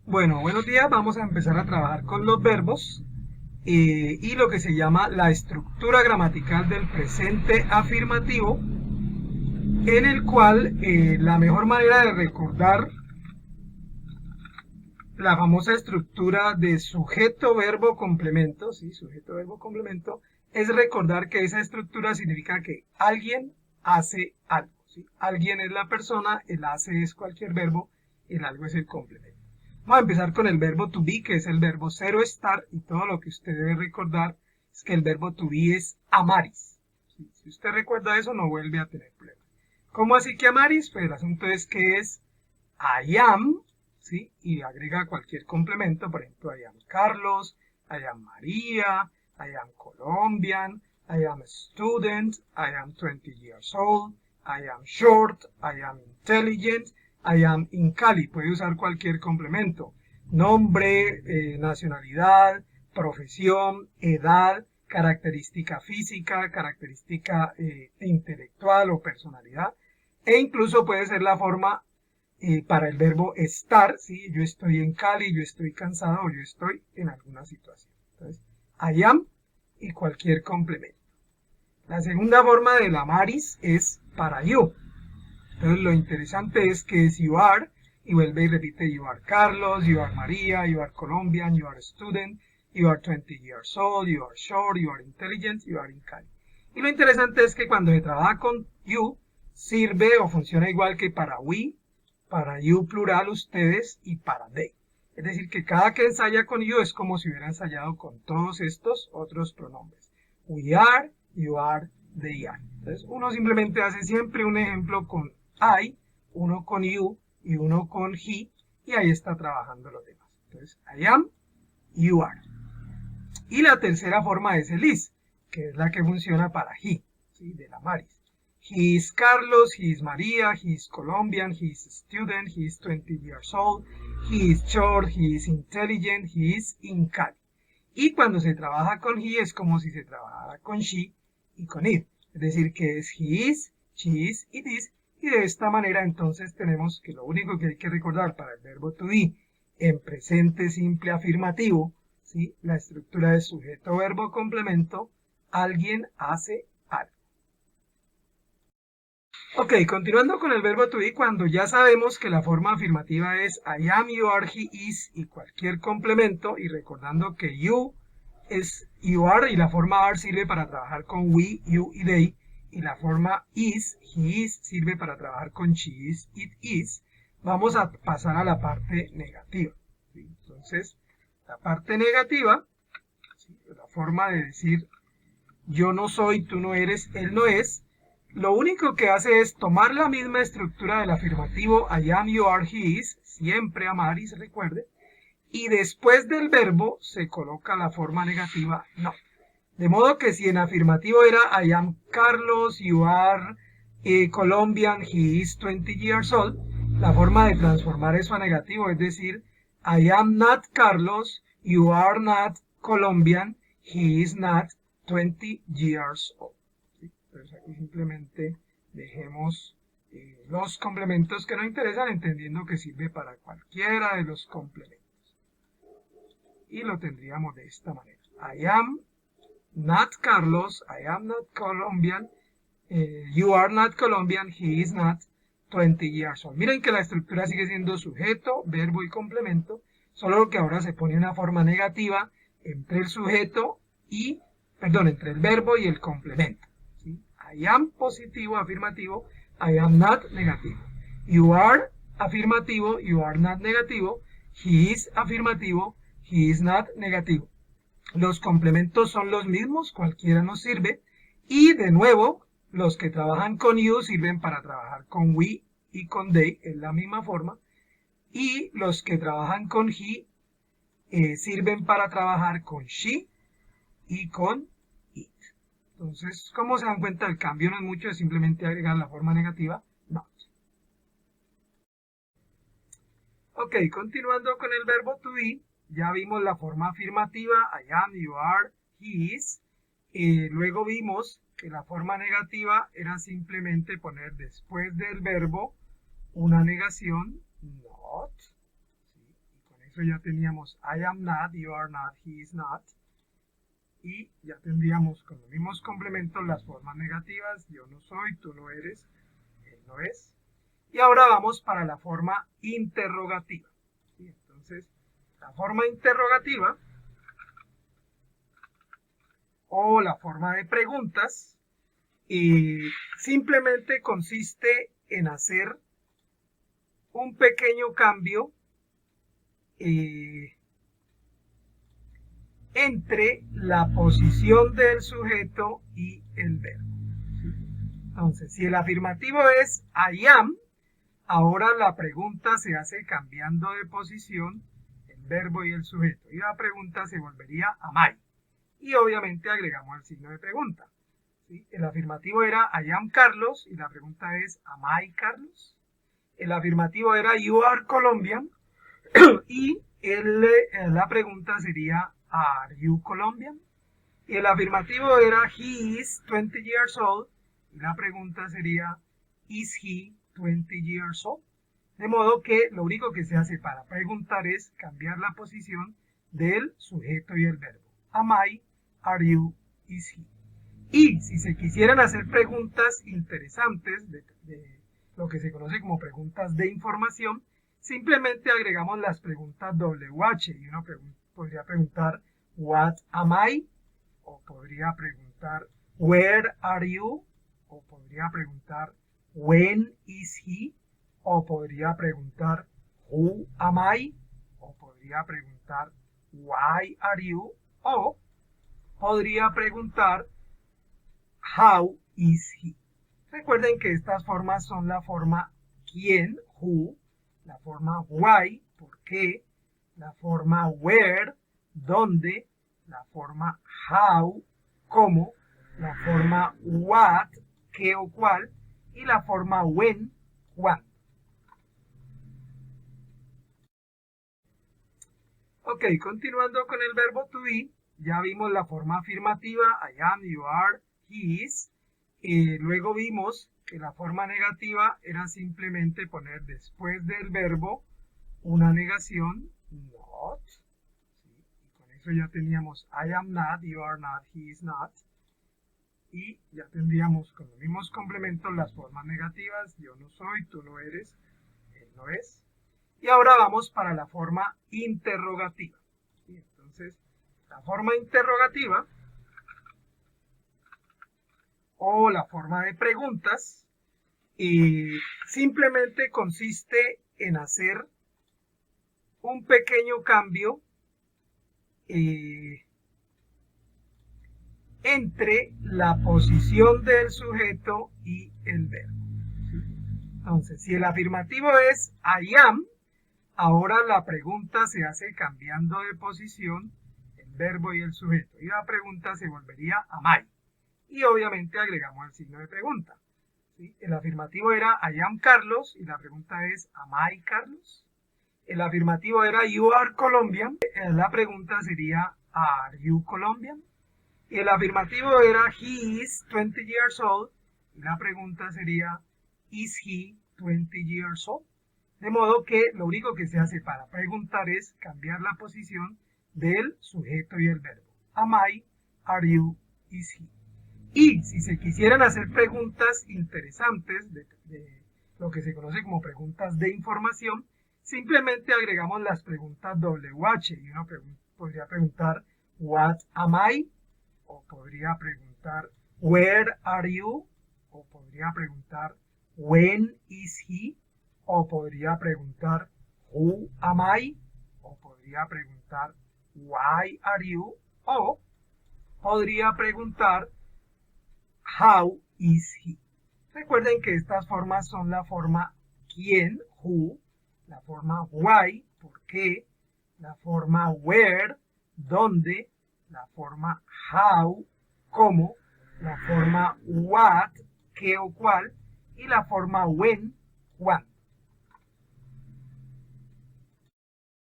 Bueno, buenos días. Vamos a empezar a trabajar con los verbos y lo que se llama la estructura gramatical del presente afirmativo, en el cual la mejor manera de recordar la famosa estructura de sujeto, verbo, complemento, ¿sí? Sujeto, verbo, complemento, es recordar que esa estructura significa que alguien hace algo, ¿sí? Alguien es la persona, el hace es cualquier verbo, el algo es el complemento. Vamos a empezar con el verbo to be, que es el verbo ser o estar, y todo lo que usted debe recordar es que el verbo to be es amaris. ¿Sí? Si usted recuerda eso, no vuelve a tener problemas. ¿Cómo así que amaris? Pues el asunto es que es I am, ¿sí? Y agrega cualquier complemento, por ejemplo, I am Carlos, I am María, I am Colombian, I am a student, I am 20 years old, I am short, I am intelligent, I am in Cali. Puede usar cualquier complemento. Nombre, nacionalidad, profesión, edad, característica física, característica intelectual o personalidad. E incluso puede ser la forma para el verbo estar, ¿sí? Yo estoy en Cali, yo estoy cansado o yo estoy en alguna situación. Entonces, I am y cualquier complemento. La segunda forma de la maris es para you. Entonces, lo interesante es que es you are y vuelve y repite you are Carlos, you are María, you are Colombian, you are a student, you are 20 years old, you are short, you are intelligent, you are in Cali. Y lo interesante es que cuando se trabaja con you, sirve o funciona igual que para we, para you plural ustedes y para they. Es decir, que cada que ensaya con you es como si hubiera ensayado con todos estos otros pronombres. We are, you are, they are. Entonces uno simplemente hace siempre un ejemplo con I, uno con you y uno con he, y ahí está trabajando los demás. Entonces, I am, you are. Y la tercera forma es el is, que es la que funciona para he, ¿sí? De la maris. He is Carlos, he is María, he is Colombian, he is a student, he is 20 years old, he is short, he is intelligent, he is in Cali. Y cuando se trabaja con he es como si se trabajara con she y con it. Es decir, que es he is, she is, it is. Y de esta manera entonces tenemos que lo único que hay que recordar para el verbo to be en presente simple afirmativo, ¿sí? La estructura de sujeto, verbo, complemento, alguien hace algo. Ok, continuando con el verbo to be, cuando ya sabemos que la forma afirmativa es I am, you are, he is y cualquier complemento, y recordando que you es you are y la forma are sirve para trabajar con we, you y they, y la forma is, he is, sirve para trabajar con she is, it is, vamos a pasar a la parte negativa. ¿Sí? Entonces, la parte negativa, ¿sí? La forma de decir yo no soy, tú no eres, él no es, lo único que hace es tomar la misma estructura del afirmativo I am, you are, he is, siempre amaris, recuerde, y después del verbo se coloca la forma negativa no. De modo que si en afirmativo era I am Carlos, you are Colombian, he is 20 years old, la forma de transformar eso a negativo es decir I am not Carlos, you are not Colombian, he is not 20 years old. ¿Sí? Entonces aquí simplemente dejemos los complementos que nos interesan, entendiendo que sirve para cualquiera de los complementos. Y lo tendríamos de esta manera. I am not Carlos, I am not Colombian, you are not Colombian, he is not 20 years old. Miren que la estructura sigue siendo sujeto, verbo y complemento, solo que ahora se pone una forma negativa entre el sujeto y, perdón, entre el verbo y el complemento. ¿Sí? I am positivo, afirmativo, I am not negativo. You are afirmativo, you are not negativo, he is afirmativo, he is not negativo. Los complementos son los mismos, cualquiera nos sirve. Y de nuevo, los que trabajan con you sirven para trabajar con we y con they, en la misma forma. Y los que trabajan con he sirven para trabajar con she y con it. Entonces, como se dan cuenta, el cambio no es mucho, es simplemente agregar la forma negativa not. Ok, continuando con el verbo to be, ya vimos la forma afirmativa, I am, you are, he is. Luego vimos que la forma negativa era simplemente poner después del verbo una negación, not. ¿Sí? Y con eso ya teníamos I am not, you are not, he is not. Y ya tendríamos con los mismos complementos las formas negativas, yo no soy, tú no eres, él no es. Y ahora vamos para la forma interrogativa. ¿Sí? Entonces, la forma interrogativa o la forma de preguntas simplemente consiste en hacer un pequeño cambio entre la posición del sujeto y el verbo. Entonces, si el afirmativo es I am, ahora la pregunta se hace cambiando de posición el verbo y el sujeto. Y la pregunta se volvería am I. Y obviamente agregamos el signo de pregunta. ¿Sí? El afirmativo era I am Carlos y la pregunta es am I Carlos. El afirmativo era you are Colombian y la pregunta sería are you Colombian. Y el afirmativo era he is 20 years old y la pregunta sería is he 20 years old. De modo que lo único que se hace para preguntar es cambiar la posición del sujeto y el verbo. Am I, are you, is he. Y si se quisieran hacer preguntas interesantes de lo que se conoce como preguntas de información, simplemente agregamos las preguntas WH y uno podría preguntar what am I, o podría preguntar where are you, o podría preguntar when is he, o podría preguntar who am I, o podría preguntar why are you, o podría preguntar how is he. Recuerden que estas formas son la forma quién, who, la forma why, por qué, la forma where, dónde, la forma how, cómo, la forma what, qué o cuál, y la forma when, cuándo. Ok, continuando con el verbo to be, ya vimos la forma afirmativa, I am, you are, he is. Luego vimos que la forma negativa era simplemente poner después del verbo una negación, not. ¿Sí? Y con eso ya teníamos I am not, you are not, he is not. Y ya tendríamos con los mismos complementos las formas negativas, yo no soy, tú no eres, él no es. Y ahora vamos para la forma interrogativa. ¿Sí? Entonces, la forma interrogativa o la forma de preguntas simplemente consiste en hacer un pequeño cambio entre la posición del sujeto y el verbo. Entonces, si el afirmativo es I am, ahora la pregunta se hace cambiando de posición el verbo y el sujeto. Y la pregunta se volvería am I. Y obviamente agregamos el signo de pregunta. ¿Sí? El afirmativo era I am Carlos y la pregunta es am I Carlos. El afirmativo era you are Colombian. La pregunta sería are you Colombian. Y el afirmativo era he is 20 years old y la pregunta sería is he 20 years old. De modo que lo único que se hace para preguntar es cambiar la posición del sujeto y el verbo. Am I, are you, is he. Y si se quisieran hacer preguntas interesantes de lo que se conoce como preguntas de información, simplemente agregamos las preguntas WH y uno podría preguntar what am I, o podría preguntar where are you, o podría preguntar when is he, o podría preguntar who am I, o podría preguntar why are you, o podría preguntar how is he. Recuerden que estas formas son la forma quién, who, la forma why, por qué, la forma where, dónde, la forma how, cómo, la forma what, qué o cuál, y la forma when, cuándo.